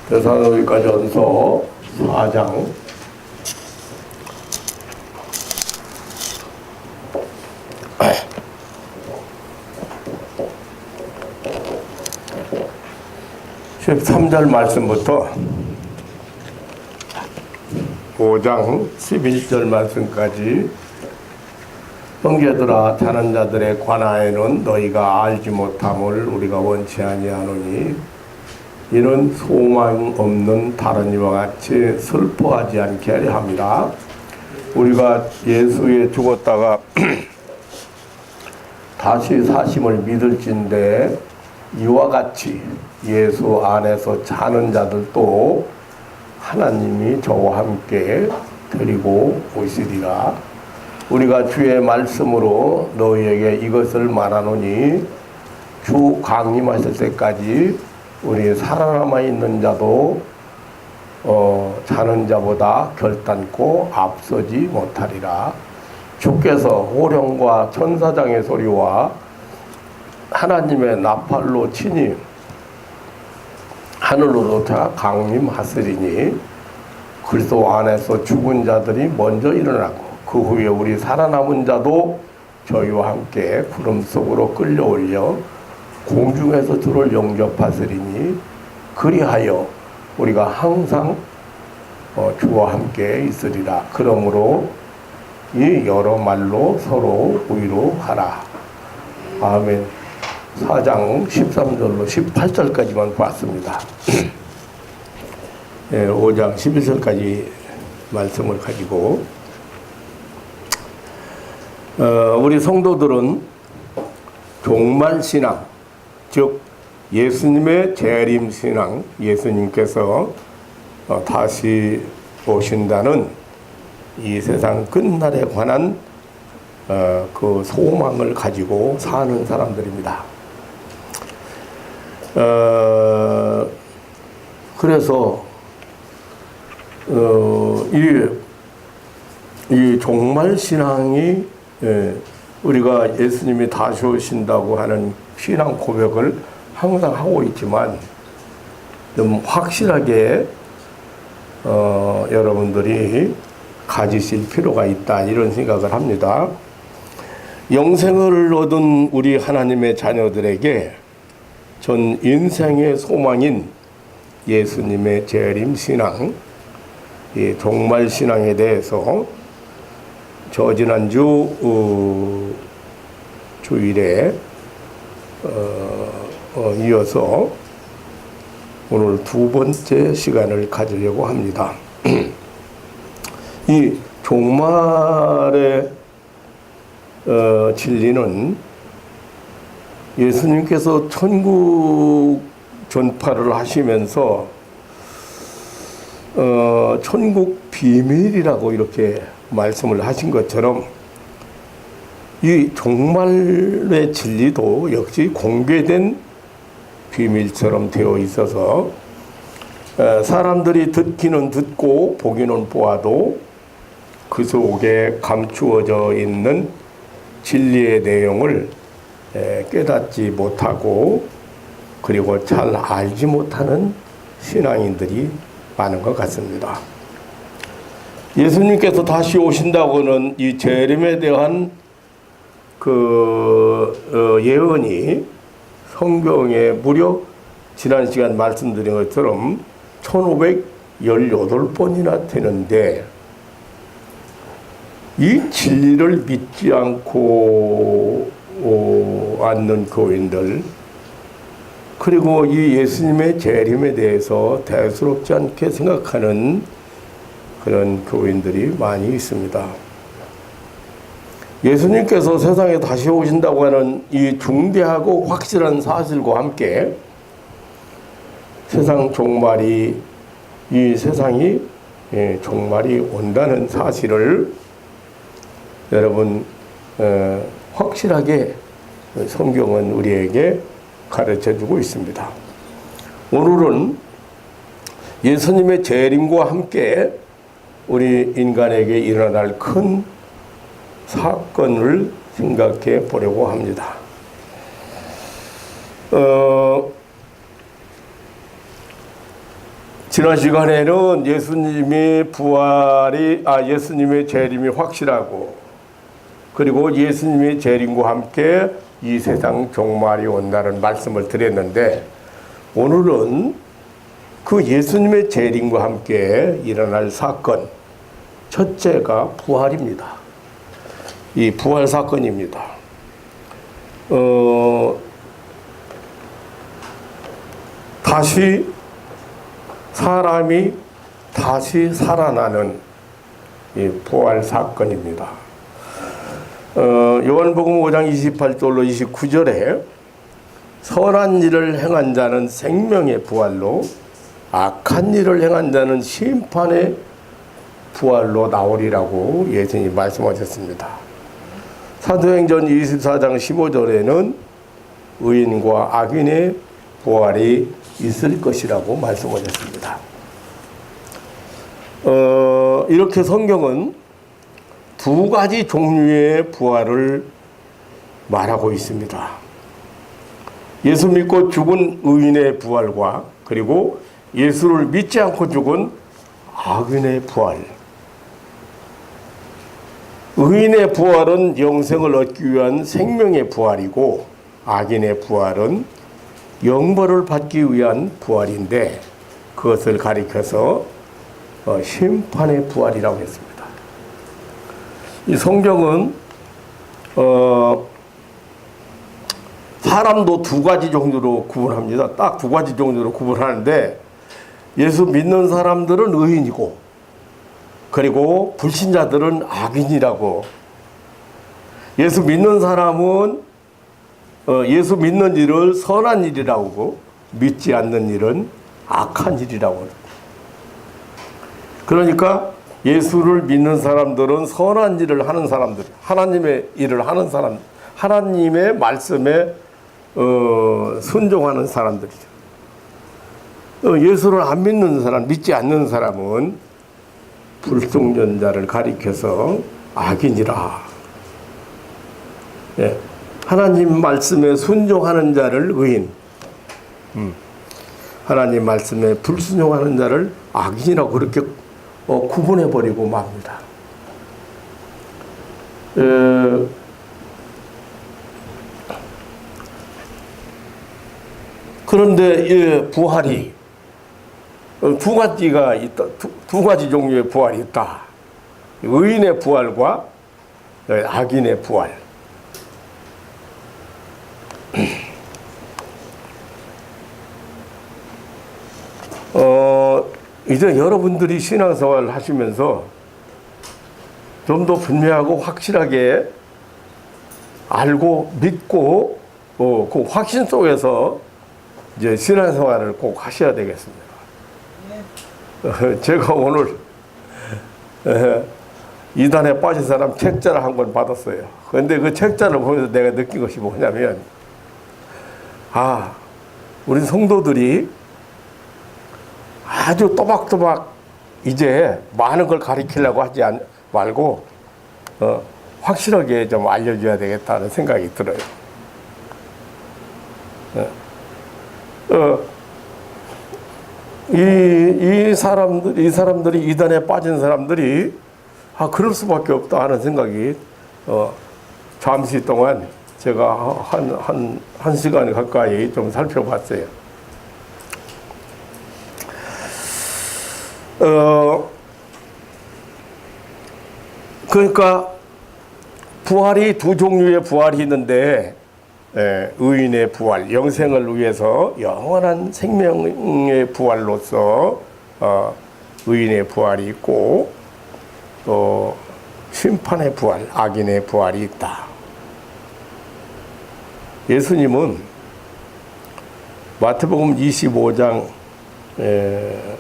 데살로니가전서 4장 13절 말씀부터 5장 11절 말씀까지, 형제들아, 자는 자들에 관하여는 너희가 알지 못함을 우리가 원치 아니하노니 이는 소망 없는 다른 이와 같이 슬퍼하지 않게 하려 함이라. 우리가 예수에 죽었다가 다시 사심을 믿을진대 이와 같이 예수 안에서 자는 자들도 하나님이 저와 함께 데리고 오시리라. 우리가 주의 말씀으로 너희에게 이것을 말하노니 주 강림하실 때까지 우리 살아남아 있는 자도 자는 자보다 결단코 앞서지 못하리라. 주께서 호령과 천사장의 소리와 하나님의 나팔로 치니 하늘로부터 강림하시리니 그리스도 안에서 죽은 자들이 먼저 일어나고 그 후에 우리 살아남은 자도 저희와 함께 구름 속으로 끌려올려 공중에서 주를 영접하시리니 그리하여 우리가 항상 주와 함께 있으리라. 그러므로 이 여러 말로 서로 위로하라. 아멘. 4장 13절로 18절까지만 봤습니다. 5장 11절까지 말씀을 가지고 우리 성도들은 종말신앙, 즉 예수님의 재림신앙, 예수님께서 다시 오신다는 이 세상 끝날에 관한 그 소망을 가지고 사는 사람들입니다. 그래서 이 종말신앙이 우리가 예수님이 다시 오신다고 하는 신앙 고백을 항상 하고 있지만 좀 확실하게 여러분들이 가지실 필요가 있다, 이런 생각을 합니다. 영생을 얻은 우리 하나님의 자녀들에게 전 인생의 소망인 예수님의 재림신앙, 이 종말신앙에 대해서 지난주 주일에 이어서 오늘 두 번째 시간을 가지려고 합니다. 이 종말의 진리는 예수님께서 천국 전파를 하시면서 천국 비밀이라고 이렇게 말씀을 하신 것처럼 이 종말의 진리도 역시 공개된 비밀처럼 되어 있어서 사람들이 듣기는 듣고 보기는 보아도 그 속에 감추어져 있는 진리의 내용을 깨닫지 못하고 그리고 잘 알지 못하는 신앙인들이 많은 것 같습니다. 예수님께서 다시 오신다고는 이 재림에 대한 그 예언이 성경에 무려 지난 시간 말씀드린 것처럼 1518번이나 되는데, 이 진리를 믿지 않고 않는 교인들, 그리고 이 예수님의 재림에 대해서 대수롭지 않게 생각하는 그런 교인들이 많이 있습니다. 예수님께서 세상에 다시 오신다고 하는 이 중대하고 확실한 사실과 함께 세상 종말이, 이 세상이 종말이 온다는 사실을 여러분 확실하게 성경은 우리에게 가르쳐주고 있습니다. 오늘은 예수님의 재림과 함께 우리 인간에게 일어날 큰 사건을 생각해 보려고 합니다. 지난 시간에는 예수님의 예수님의 재림이 확실하고, 그리고 예수님의 재림과 함께 이 세상 종말이 온다는 말씀을 드렸는데, 오늘은 그 예수님의 재림과 함께 일어날 사건, 첫째가 부활입니다. 이 부활 사건입니다. 사람이 다시 살아나는 이 부활 사건입니다. 요한복음 5장 28절로 29절에 선한 일을 행한 자는 생명의 부활로, 악한 일을 행한 자는 심판의 부활로 나오리라고 예수님이 말씀하셨습니다. 사도행전 24장 15절에는 의인과 악인의 부활이 있을 것이라고 말씀하셨습니다. 이렇게 성경은 두 가지 종류의 부활을 말하고 있습니다. 예수 믿고 죽은 의인의 부활과, 그리고 예수를 믿지 않고 죽은 악인의 부활. 의인의 부활은 영생을 얻기 위한 생명의 부활이고, 악인의 부활은 영벌을 받기 위한 부활인데, 그것을 가리켜서 심판의 부활이라고 했습니다. 이 성경은 사람도 두 가지 종류로 구분합니다. 딱 두 가지 종류로 구분하는데, 예수 믿는 사람들은 의인이고, 그리고 불신자들은 악인이라고. 예수 믿는 사람은 예수 믿는 일을 선한 일이라고 하고, 믿지 않는 일은 악한 일이라고 하고. 그러니까 예수를 믿는 사람들은 선한 일을 하는 사람들, 하나님의 일을 하는 사람, 하나님의 말씀에 순종하는 사람들이죠. 예수를 안 믿는 사람, 믿지 않는 사람은 불순종자를 가리켜서 악인이라. 예. 하나님 말씀에 순종하는 자를 의인, 하나님 말씀에 불순종하는 자를 악인이라고 그렇게 구분해버리고 맙니다. 그런데 부활이 두 가지가 있다. 두 가지 종류의 부활이 있다. 의인의 부활과 악인의 부활. 이제 여러분들이 신앙생활을 하시면서 좀 더 분명하고 확실하게 알고 믿고 그 확신 속에서 이제 신앙생활을 꼭 하셔야 되겠습니다. 제가 오늘 이단에 빠진 사람 책자를 한 권 받았어요. 그런데 그 책자를 보면서 내가 느낀 것이 뭐냐면, 우리 성도들이 아주 또박또박 이제 많은 걸 가르치려고 하지 말고 확실하게 좀 알려줘야 되겠다는 생각이 들어요. 이 사람들이 이단에 빠진 사람들이 그럴 수밖에 없다 하는 생각이 잠시 동안 제가 한 시간 가까이 좀 살펴봤어요. 그러니까 부활이 두 종류의 부활이 있는데, 의인의 부활, 영생을 위해서 영원한 생명의 부활로서 의인의 부활이 있고, 또 심판의 부활, 악인의 부활이 있다. 예수님은 마태복음 25장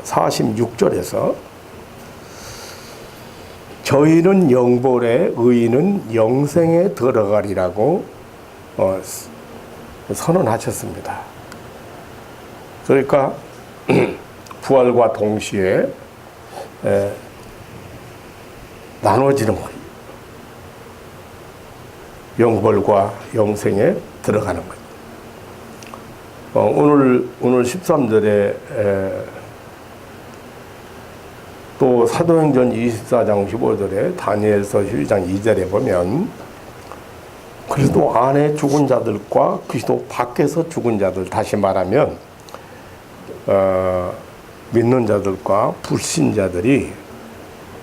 46절에서 저희는 영벌에 의인은 영생에 들어가리라고 선언하셨습니다. 그러니까 부활과 동시에 나눠지는 거예요. 영벌과 영생에 들어가는 거예요. 오늘 13절에 또 사도행전 24장 15절에 다니엘서 12장 2절에 보면 그리스도 안에 죽은 자들과 그리스도 밖에서 죽은 자들, 다시 말하면 믿는 자들과 불신자들이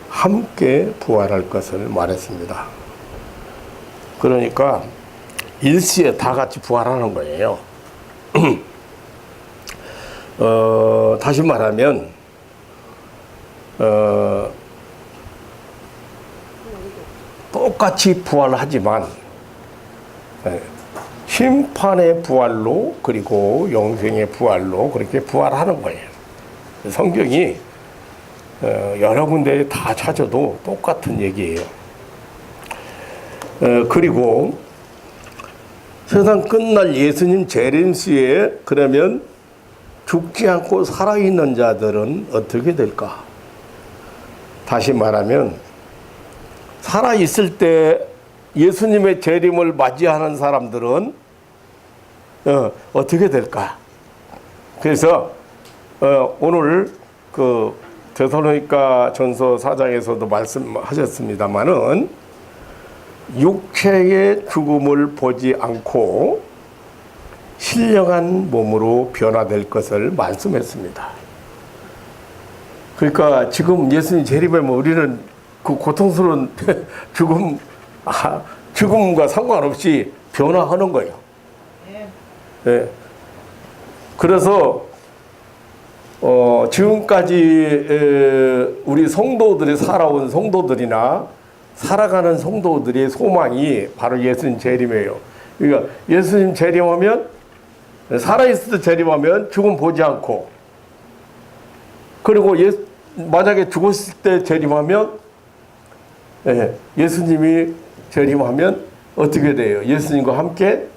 함께 부활할 것을 말했습니다. 그러니까 일시에 다 같이 부활하는 거예요. 다시 말하면 똑같이 부활하지만 심판의 부활로 그리고 영생의 부활로 그렇게 부활하는 거예요. 성경이 여러 군데에 다 찾아도 똑같은 얘기예요. 그리고 세상 끝날 예수님 재림시에 그러면 죽지 않고 살아있는 자들은 어떻게 될까? 다시 말하면 살아있을 때 예수님의 재림을 맞이하는 사람들은 어떻게 될까? 그래서 오늘 그 데살로니가 전서 4장에서도 말씀하셨습니다마는 육체의 죽음을 보지 않고 신령한 몸으로 변화될 것을 말씀했습니다. 그러니까 지금 예수님 재림하면 우리는 그 고통스러운 죽음과 상관없이 변화하는 거예요. 네. 그래서 지금까지 우리 성도들이 살아온 성도들이나 살아가는 성도들의 소망이 바로 예수님 재림이에요. 그러니까 예수님 재림하면 살아있을 때 재림하면 죽음 보지 않고, 그리고 만약에 죽었을 때 재림하면 예수님이 재림하면 어떻게 돼요? 예수님과 함께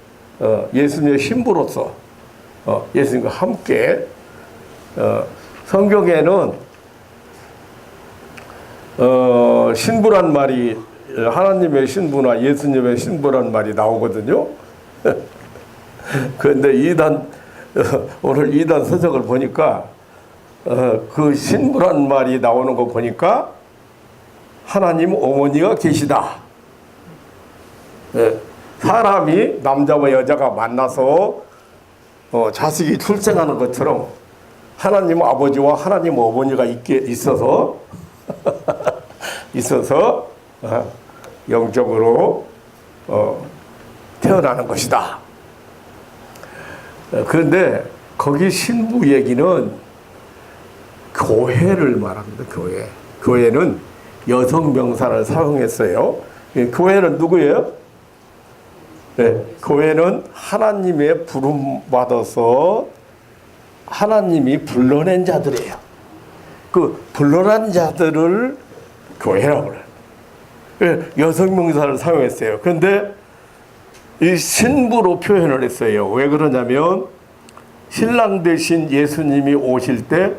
예수님의 신부로서 예수님과 함께 성경에는 신부란 말이 하나님의 신부나 예수님의 신부란 말이 나오거든요. 그런데 오늘 2단 서적을 보니까 그 신부란 말이 나오는 거 보니까 하나님 어머니가 계시다. 사람이 남자와 여자가 만나서 자식이 출생하는 것처럼 하나님 아버지와 하나님 어머니가 있어서 영적으로 태어나는 것이다. 그런데 거기 신부 얘기는 교회를 말합니다. 교회는 여성 명사를 사용했어요. 교회는 누구예요? 교회는 하나님의 부름 받아서 하나님이 불러낸 자들이에요. 그 불러난 자들을 교회라고 그래요. 여성 명사를 사용했어요. 그런데 이 신부로 표현을 했어요. 왜 그러냐면 신랑 되신 예수님이 오실 때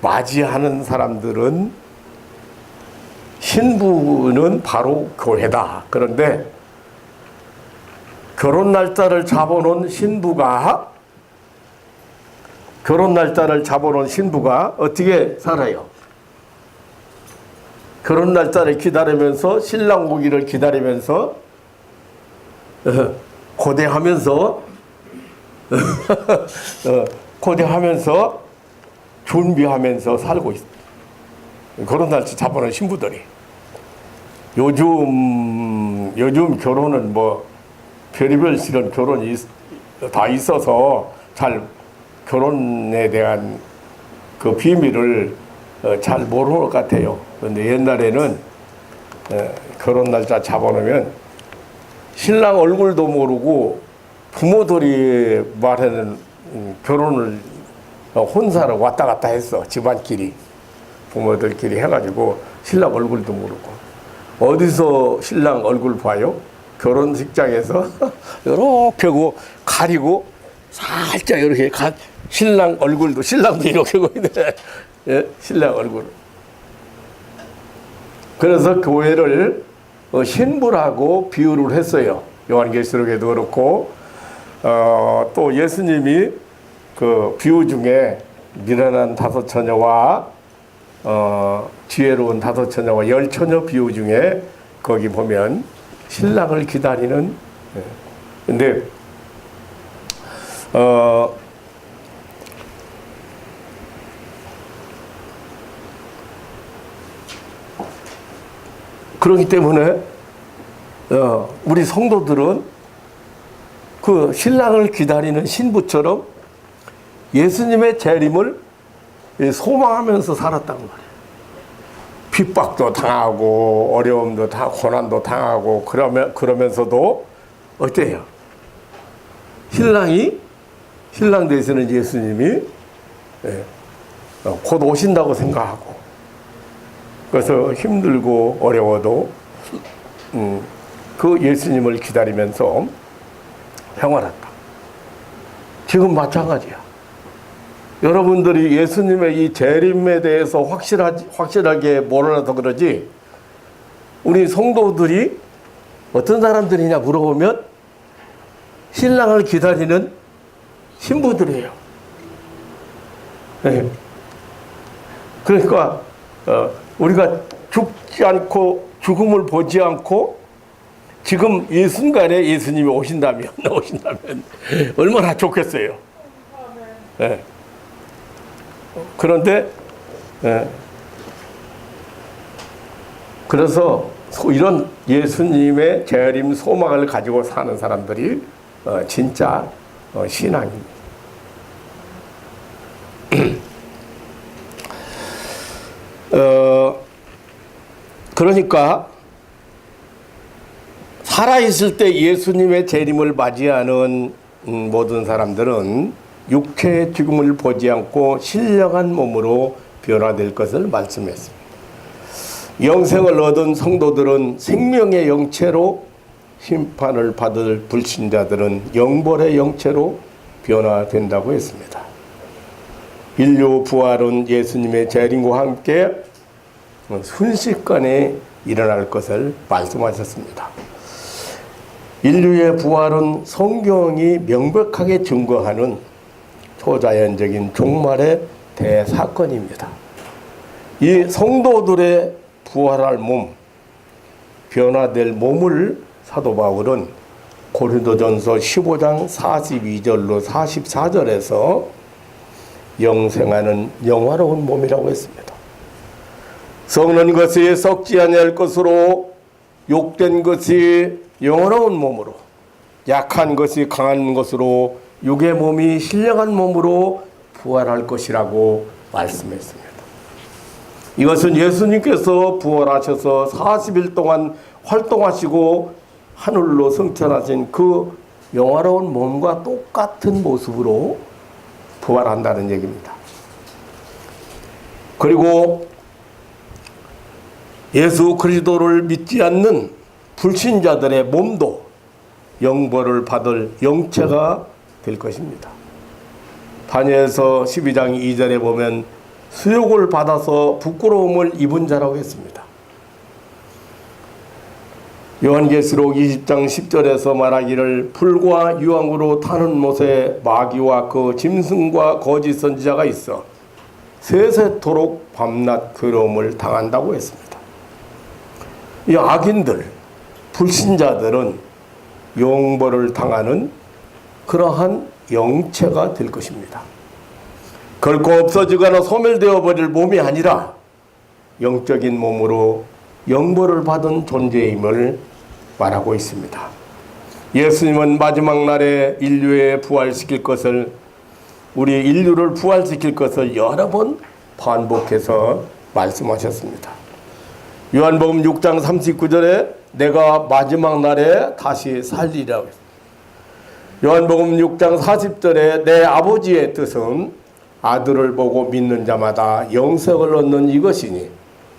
맞이하는 사람들은 신부는 바로 교회다. 그런데 결혼 날짜를 잡아놓은 신부가 어떻게 살아요? 결혼 날짜를 기다리면서 신랑 오기를 기다리면서 고대하면서 준비하면서 살고 있어요. 결혼 날짜 잡아놓은 신부들이. 요즘 결혼은 뭐 별의별 이런 결혼이 다 있어서 잘 결혼에 대한 그 비밀을 잘 모르는 것 같아요. 그런데 옛날에는 결혼 날짜 잡아놓으면 신랑 얼굴도 모르고 부모들이 말하는 결혼을 혼사를 왔다 갔다 했어. 집안끼리 부모들끼리 해가지고 신랑 얼굴도 모르고. 어디서 신랑 얼굴 봐요? 결혼식장에서 이렇게 하고 가리고 살짝 이렇게 신랑도 이렇게 하고 있네. 신랑 얼굴. 그래서 교회를 신부라고 비유를 했어요. 요한계시록에도 그렇고 또 예수님이 그 비유 중에 미련한 5 처녀와 지혜로운 다섯 처녀와 열 처녀 비유 중에 거기 보면 신랑을 기다리는, 근데 그렇기 때문에 우리 성도들은 그 신랑을 기다리는 신부처럼 예수님의 재림을 소망하면서 살았단 말이에요. 핍박도 당하고 어려움도 고난도 당하고 그러면서도 어때요? 신랑 되시는 예수님이 곧 오신다고 생각하고, 그래서 힘들고 어려워도 그 예수님을 기다리면서 생활했다. 지금 마찬가지야. 여러분들이 예수님의 이 재림에 대해서 확실하게 몰라서 그러지, 우리 성도들이 어떤 사람들이냐 물어보면 신랑을 기다리는 신부들이에요. 네. 그러니까 우리가 죽지 않고 죽음을 보지 않고 지금 이 순간에 예수님이 오신다면 얼마나 좋겠어요. 네. 그런데 그래서 이런 예수님의 재림 소망을 가지고 사는 사람들이 진짜 신앙입니다. 그러니까 살아있을 때 예수님의 재림을 맞이하는 모든 사람들은 육체의 죽음을 보지 않고 신령한 몸으로 변화될 것을 말씀했습니다. 영생을 얻은 성도들은 생명의 영체로, 심판을 받을 불신자들은 영벌의 영체로 변화된다고 했습니다. 인류 부활은 예수님의 재림과 함께 순식간에 일어날 것을 말씀하셨습니다. 인류의 부활은 성경이 명백하게 증거하는 초자연적인 종말의 대사건입니다. 이 성도들의 부활할 몸, 변화될 몸을 사도 바울은 고린도전서 15장 42절로 44절에서 영생하는 영화로운 몸이라고 했습니다. 썩는 것이 썩지 아니할 것으로, 욕된 것이 영원한 몸으로, 약한 것이 강한 것으로 육의 몸이 신령한 몸으로 부활할 것이라고 말씀했습니다. 이것은 예수님께서 부활하셔서 40일 동안 활동하시고 하늘로 승천하신 그 영화로운 몸과 똑같은 모습으로 부활한다는 얘기입니다. 그리고 예수 그리스도를 믿지 않는 불신자들의 몸도 영벌을 받을 영체가 될 것입니다. 다니엘서 12장 2절에 보면 수욕을 받아서 부끄러움을 입은 자라고 했습니다. 요한계시록 20장 10절에서 말하기를 불과 유황으로 타는 못에 마귀와 그 짐승과 거짓 선지자가 있어 세세토록 밤낮 괴로움을 당한다고 했습니다. 이 악인들, 불신자들은 영벌을 당하는 그러한 영체가 될 것입니다. 결코 없어지거나 소멸되어 버릴 몸이 아니라 영적인 몸으로 영벌을 받은 존재임을 말하고 있습니다. 예수님은 마지막 날에 인류에 부활시킬 것을, 우리 인류를 부활시킬 것을 여러 번 반복해서 말씀하셨습니다. 요한복음 6장 39절에 내가 마지막 날에 다시 살리라고 했습니다. 요한복음 6장 40절에 내 아버지의 뜻은 아들을 보고 믿는 자마다 영생을 얻는 이것이니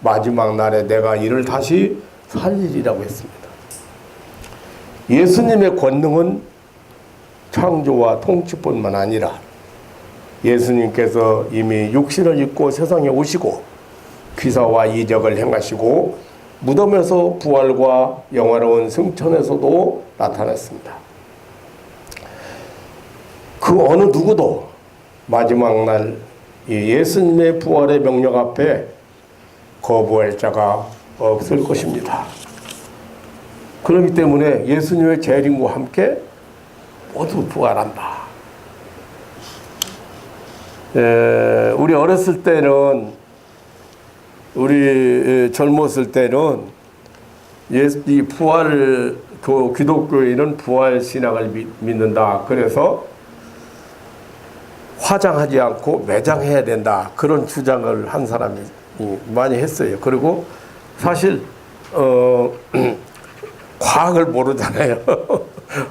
마지막 날에 내가 이를 다시 살리리라고 했습니다. 예수님의 권능은 창조와 통치뿐만 아니라 예수님께서 이미 육신을 입고 세상에 오시고 기사와 이적을 행하시고 무덤에서 부활과 영화로운 승천에서도 나타났습니다. 그 어느 누구도 마지막 날 예수님의 부활의 명령 앞에 거부할 자가 없을 것입니다. 그렇기 때문에 예수님의 재림과 함께 모두 부활한다. 우리 어렸을 때는, 우리 젊었을 때는 이 부활, 기독교인은 부활 신앙을 믿는다. 그래서 화장하지 않고 매장해야 된다. 그런 주장을 한 사람이 많이 했어요. 그리고 사실 과학을 모르잖아요.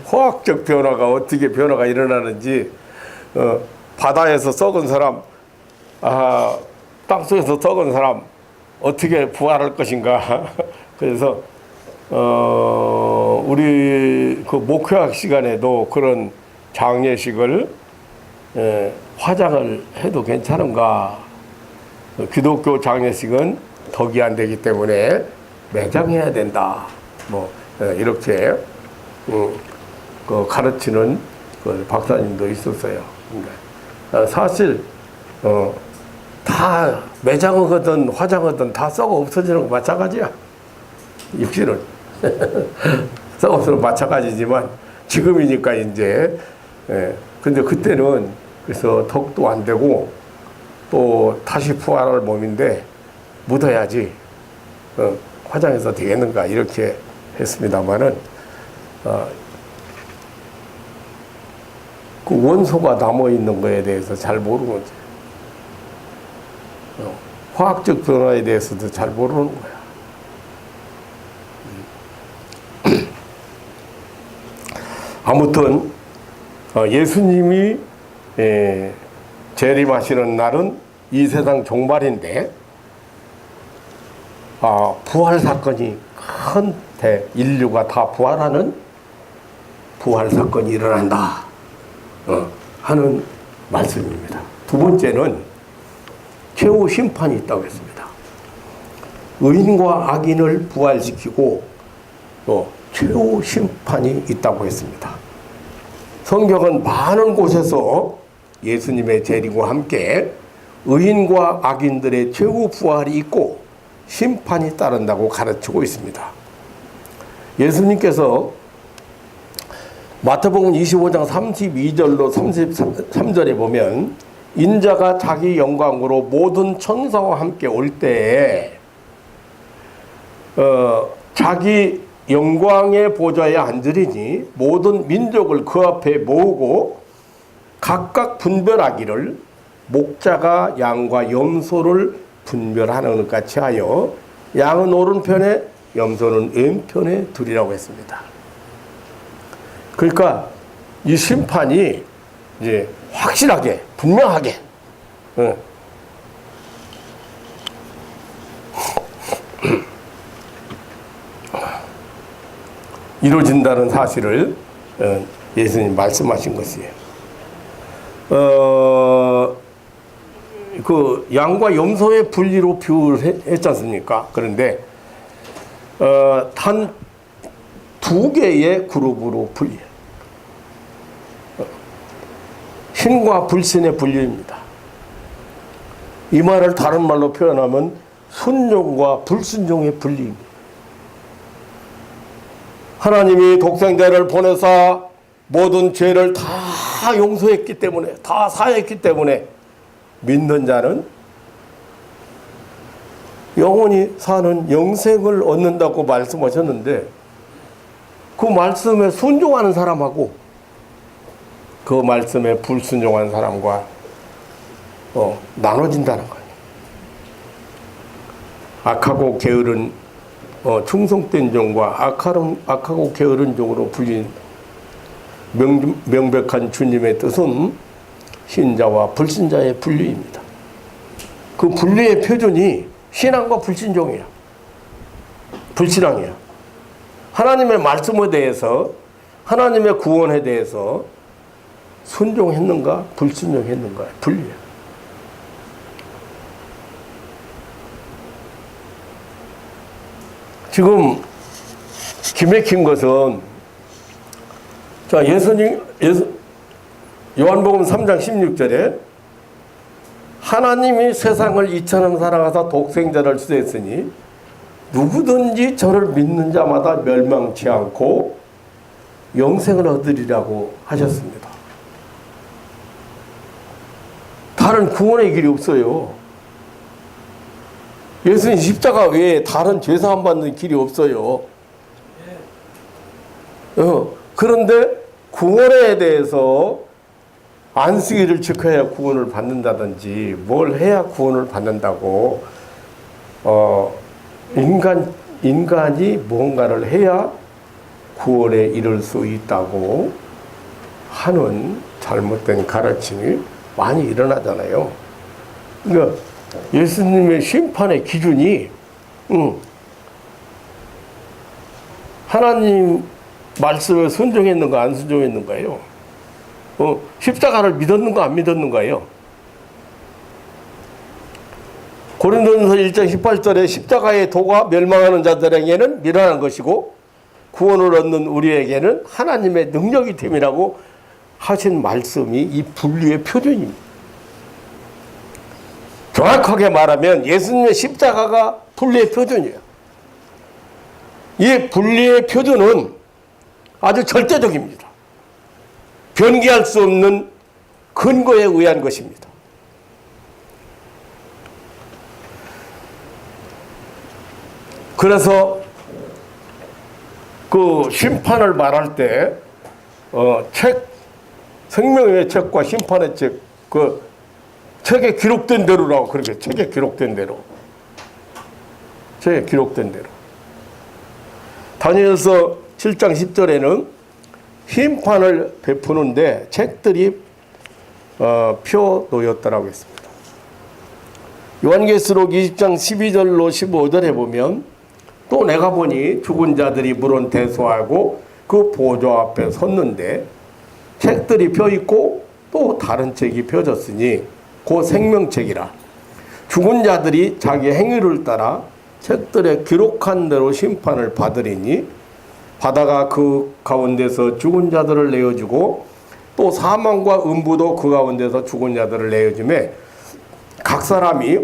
화학적 변화가 어떻게 변화가 일어나는지, 바다에서 썩은 사람, 땅속에서 썩은 사람 어떻게 부활할 것인가. 그래서 우리 그 목회학 시간에도 그런 장례식을 화장을 해도 괜찮은가. 기독교 장례식은 덕이 안 되기 때문에 매장해야 된다. 뭐 이렇게 그 가르치는 그 박사님도 있었어요. 그러니까 사실 다 매장하거든 화장하든 다 썩어 없어지는 거 마찬가지야. 육신은 썩어 없어지는 마찬가지지만 지금이니까 이제. 근데 그때는 그래서 덕도 안 되고 또 다시 부활할 몸인데 묻어야지 화장해서 되겠는가 이렇게 했습니다만은 그 원소가 남아 있는 거에 대해서 잘 모르는 거지. 화학적 변화에 대해서도 잘 모르는 거야. 아무튼 예수님이 재림하시는 날은 이 세상 종말인데, 부활 사건이 큰 인류가 다 부활하는 부활 사건이 일어난다 하는 말씀입니다. 두 번째는 최후 심판이 있다고 했습니다. 의인과 악인을 부활시키고 또 최후 심판이 있다고 했습니다. 성경은 많은 곳에서 예수님의 재림과 함께 의인과 악인들의 최후 부활이 있고 심판이 따른다고 가르치고 있습니다. 예수님께서 마태복음 25장 32절로 33절에 보면 인자가 자기 영광으로 모든 천사와 함께 올 때에 자기 영광의 보좌에 앉으리니 모든 민족을 그 앞에 모으고 각각 분별하기를 목자가 양과 염소를 분별하는 것 같이 하여 양은 오른편에 염소는 왼편에 두리라고 했습니다. 그러니까 이 심판이 이제 확실하게 분명하게 이루어진다는 사실을 예수님 말씀하신 것이에요. 그 양과 염소의 분리로 비유를 했지 않습니까? 그런데 단 두 개의 그룹으로 분리해요. 신과 불신의 분리입니다. 이 말을 다른 말로 표현하면 순종과 불순종의 분리입니다. 하나님이 독생자를 보내사 모든 죄를 다 용서했기 때문에, 다 사했기 때문에 믿는 자는 영원히 사는 영생을 얻는다고 말씀하셨는데, 그 말씀에 순종하는 사람하고 그 말씀에 불순종한 사람과 나눠진다는 거예요. 악하고 게으른 충성된 종과 악하고 게으른 종으로 불린 명백한 주님의 뜻은 신자와 불신자의 분리입니다. 그 분리의 표준이 신앙과 불신종이야. 불신앙이야. 하나님의 말씀에 대해서, 하나님의 구원에 대해서 순종했는가 불순종했는가 분리야. 지금 기맥힌 것은, 자, 요한복음 3장 16절에 하나님이 세상을 이처럼 사랑하사 독생자를 주셨으니 누구든지 저를 믿는 자마다 멸망치 않고 영생을 얻으리라고 하셨습니다. 다른 구원의 길이 없어요. 예수님 십자가 외에 다른 죄사함 받는 길이 없어요. 그런데 구원에 대해서 안식일을 지켜야 구원을 받는다든지 뭘 해야 구원을 받는다고 인간이 뭔가를 해야 구원에 이를 수 있다고 하는 잘못된 가르침이 많이 일어나잖아요. 그러니까 예수님의 심판의 기준이 하나님 말씀에 순종했는가 안 순종했는가요? 십자가를 믿었는가 안 믿었는가요? 고린도전서 1장 18절에 십자가의 도가 멸망하는 자들에게는 미련한 것이고 구원을 얻는 우리에게는 하나님의 능력이 됨이라고 하신 말씀이 이 분리의 표준입니다. 정확하게 말하면 예수님의 십자가가 분리의 표준이에요. 이 분리의 표준은 아주 절대적입니다. 변기할 수 없는 근거에 의한 것입니다. 그래서 그 심판을 말할 때 생명의 책과 심판의 책, 그 책에 기록된 대로라고 그렇게 책에 기록된 대로, 책에 기록된 대로. 다니엘서 7장 10절에는 심판을 베푸는데 책들이 펴 놓였다라고 했습니다. 요한계시록 20장 12절로 15절에 보면 또 내가 보니 죽은 자들이 물은 대소하고 그 보좌 앞에 섰는데 책들이 펴 있고 또 다른 책이 펴졌으니 그 생명책이라. 죽은 자들이 자기 행위를 따라 책들에 기록한 대로 심판을 받으리니 바다가 그 가운데서 죽은 자들을 내어주고 또 사망과 음부도 그 가운데서 죽은 자들을 내어주매 각 사람이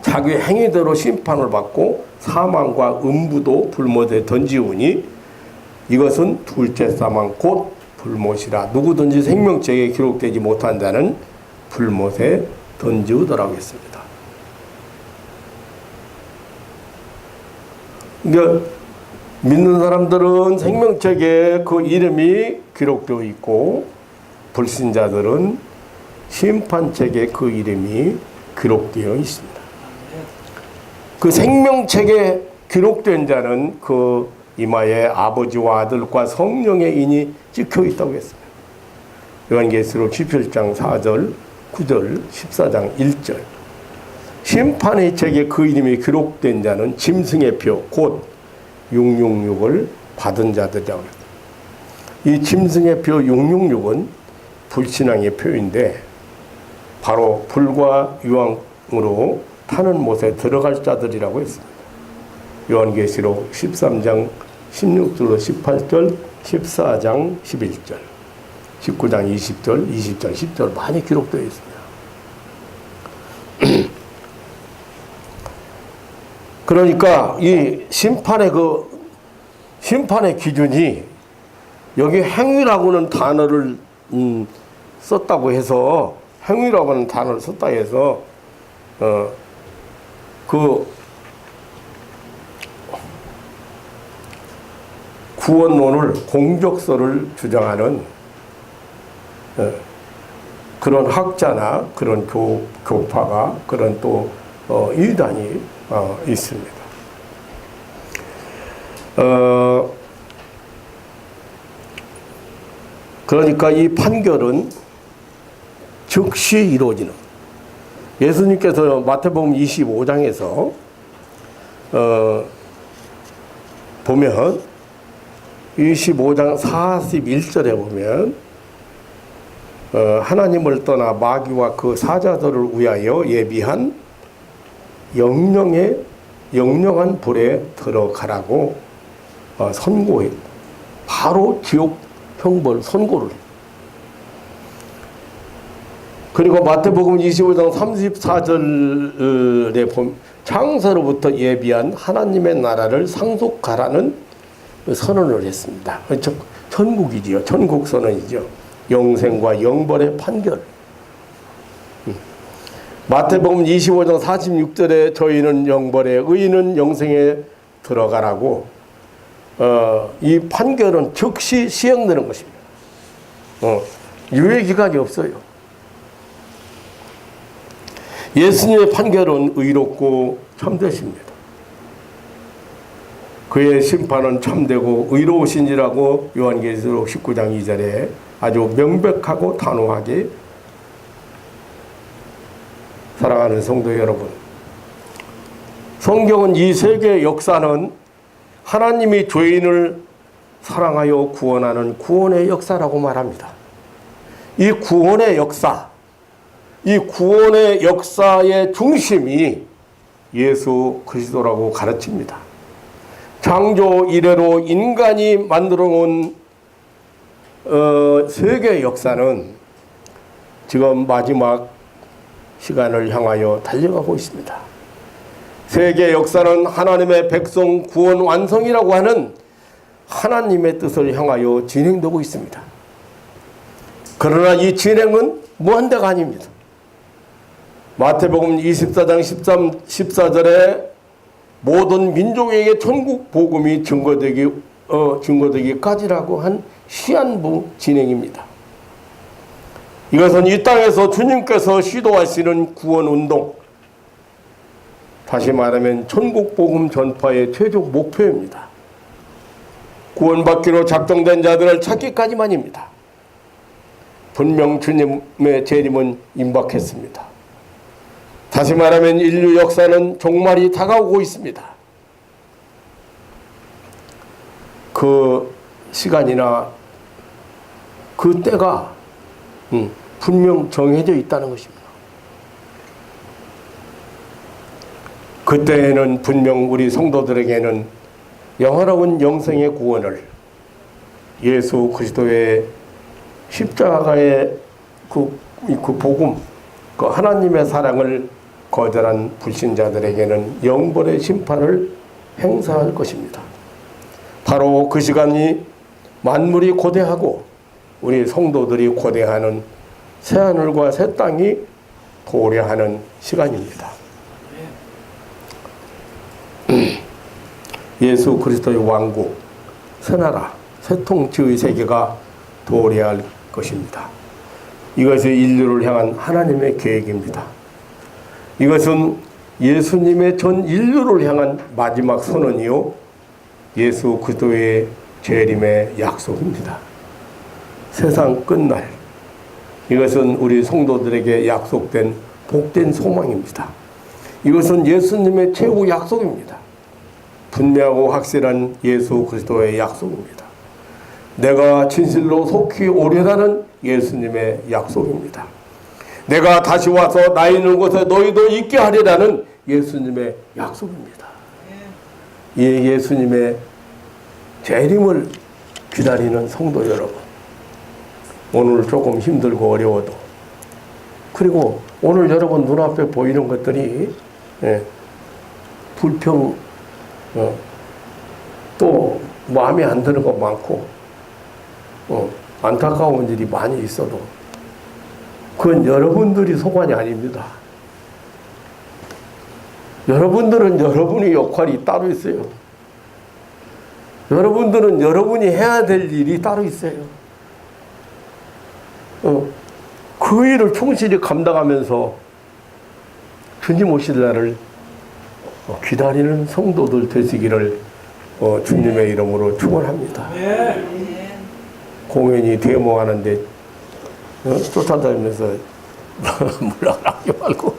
자기 행위대로 심판을 받고 사망과 음부도 불못에 던지우니 이것은 둘째 사망 곧 불못이라. 누구든지 생명책에 기록되지 못한 자는 불못에 던지우더라고 했습니다. 그러니까 믿는 사람들은 생명책에 그 이름이 기록되어 있고 불신자들은 심판책에 그 이름이 기록되어 있습니다. 그 생명책에 기록된 자는 그 이마에 아버지와 아들과 성령의 인이 찍혀 있다고 했습니다. 요한계시록 17장 4절, 9절, 14장 1절. 심판의 책에 그 이름이 기록된 자는 짐승의 표, 곧 666을 받은 자들이라고 합니다. 이 짐승의 표 666은 불신앙의 표인데 바로 불과 유황으로 타는 못에 들어갈 자들이라고 했습니다. 요한계시록 13장 16절로 18절, 14장 11절, 19장 20절, 20장 10절 많이 기록되어 있습니다. 그러니까 이 심판의 기준이 여기 행위라고는 단어를 썼다고 해서 행위라고는 단어를 썼다 해서 그 구원론을 공적서를 주장하는 그런 학자나 그런 교파가 그런 또 이단이 있습니다. 그러니까 이 판결은 즉시 이루어지는, 예수님께서 마태복음 25장에서 보면 25장 41절에 보면 하나님을 떠나 마귀와 그 사자들을 위하여 예비한 영영한 불에 들어가라고 선고해. 바로 지옥 형벌 선고를. 그리고 마태복음 25장 34절에 보면 창세로부터 예비한 하나님의 나라를 상속하라는 선언을 했습니다. 천국이지요. 천국 선언이죠. 영생과 영벌의 판결. 마태복음 25장 46절에 저희는 영벌에 의인은 영생에 들어가라고 이 판결은 즉시 시행되는 것입니다. 유예기간이 없어요. 예수님의 판결은 의롭고 참되십니다. 그의 심판은 참되고 의로우신지라고 요한계시록 19장 2절에 아주 명백하고 단호하게. 사랑하는 성도 여러분, 성경은 이 세계의 역사는 하나님이 죄인을 사랑하여 구원하는 구원의 역사라고 말합니다. 이 구원의 역사, 이 구원의 역사의 중심이 예수 그리스도라고 가르칩니다. 창조 이래로 인간이 만들어 놓은 세계의 역사는 지금 마지막 시간을 향하여 달려가고 있습니다. 세계 역사는 하나님의 백성 구원 완성이라고 하는 하나님의 뜻을 향하여 진행되고 있습니다. 그러나 이 진행은 무한대가 아닙니다. 마태복음 24장 14절에 모든 민족에게 천국 복음이 증거되기까지라고 한 시한부 진행입니다. 이것은 이 땅에서 주님께서 시도하시는 구원운동, 다시 말하면 천국복음 전파의 최종 목표입니다. 구원받기로 작정된 자들을 찾기까지만입니다. 분명 주님의 재림은 임박했습니다. 다시 말하면 인류 역사는 종말이 다가오고 있습니다. 그 시간이나 그 때가 분명 정해져 있다는 것입니다. 그때에는 분명 우리 성도들에게는 영원한 영생의 구원을 예수 그리스도의 십자가의 그 복음, 그 하나님의 사랑을 거절한 불신자들에게는 영벌의 심판을 행사할 것입니다. 바로 그 시간이 만물이 고대하고 우리 성도들이 고대하는 새하늘과 새 땅이 도래하는 시간입니다. 예수 그리스도의 왕국, 새나라, 새통치의 세계가 도래할 것입니다. 이것이 인류를 향한 하나님의 계획입니다. 이것은 예수님의 전 인류를 향한 마지막 선언이요, 예수 그리스도의 재림의 약속입니다. 세상 끝날, 이것은 우리 성도들에게 약속된 복된 소망입니다. 이것은 예수님의 최후 약속입니다. 분명하고 확실한 예수 그리스도의 약속입니다. 내가 진실로 속히 오리라는 예수님의 약속입니다. 내가 다시 와서 나 있는 곳에 너희도 있게 하리라는 예수님의 약속입니다. 이 예수님의 재림을 기다리는 성도 여러분, 오늘 조금 힘들고 어려워도, 그리고 오늘 여러분 눈앞에 보이는 것들이 불평, 또 마음에 안 드는 거 많고 안타까운 일이 많이 있어도 그건 여러분들이 소관이 아닙니다. 여러분들은 여러분의 역할이 따로 있어요. 여러분들은 여러분이 해야 될 일이 따로 있어요. 그 일을 충실히 감당하면서 주님 오실 날을 기다리는 성도들 되시기를 주님의 이름으로 축원합니다. 공연이 데모하는데 쫓아다니면서 물러가지 말고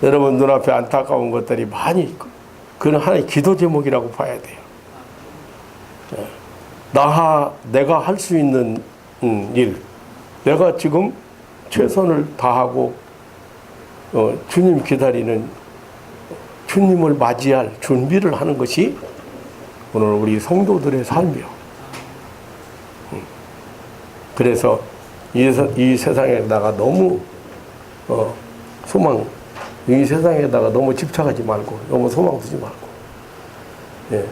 여러분 눈앞에 안타까운 것들이 많이 있고, 그건 하나의 기도 제목이라고 봐야 돼요. 내가 할 수 있는 일, 내가 지금 최선을 다하고 주님 기다리는, 주님을 맞이할 준비를 하는 것이 오늘 우리 성도들의 삶이요. 그래서 이 세상에다가 너무 소망, 이 세상에다가 너무 집착하지 말고 너무 소망 두지 말고, 예,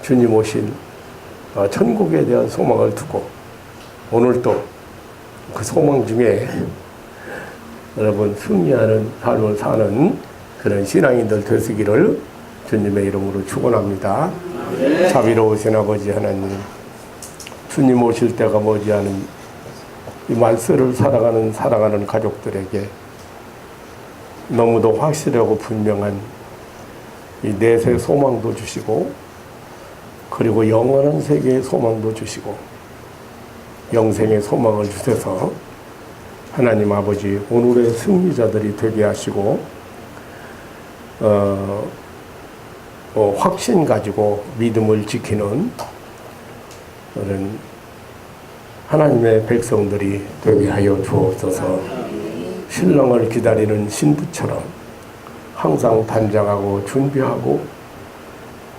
주님 오신 천국에 대한 소망을 두고 오늘도 그 소망 중에 여러분 승리하는 삶을 사는 그런 신앙인들 되시기를 주님의 이름으로 축원합니다. 자비로우신 아버지 하나님, 주님 오실 때가 머지않은 이 말세를 살아가는 가족들에게 너무도 확실하고 분명한 이 내세 소망도 주시고, 그리고 영원한 세계의 소망도 주시고, 영생의 소망을 주셔서 하나님 아버지 오늘의 승리자들이 되게 하시고, 확신 가지고 믿음을 지키는 그런 하나님의 백성들이 되게 하여 주옵소서. 신랑을 기다리는 신부처럼 항상 단장하고 준비하고,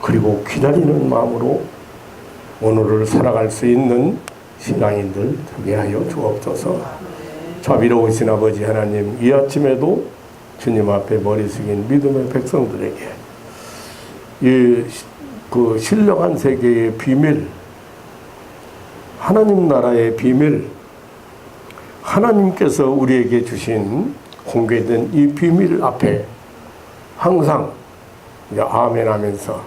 그리고 기다리는 마음으로 오늘을 살아갈 수 있는 신앙인들 되게 하여 주옵소서. 자비로우신 아버지 하나님, 이 아침에도 주님 앞에 머리 숙인 믿음의 백성들에게 그 신령한 세계의 비밀, 하나님 나라의 비밀, 하나님께서 우리에게 주신 공개된 이 비밀 앞에 항상 아멘 하면서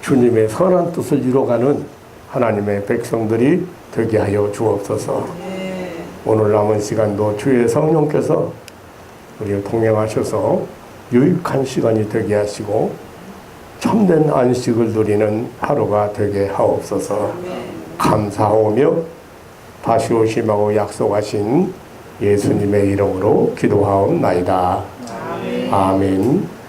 주님의 선한 뜻을 이뤄가는 하나님의 백성들이 되게 하여 주옵소서. 오늘 남은 시간도 주의 성령께서 우리를 동행하셔서 유익한 시간이 되게 하시고 참된 안식을 누리는 하루가 되게 하옵소서. 감사하오며 다시 오심하고 약속하신 예수님의 이름으로 기도하옵나이다. 아멘.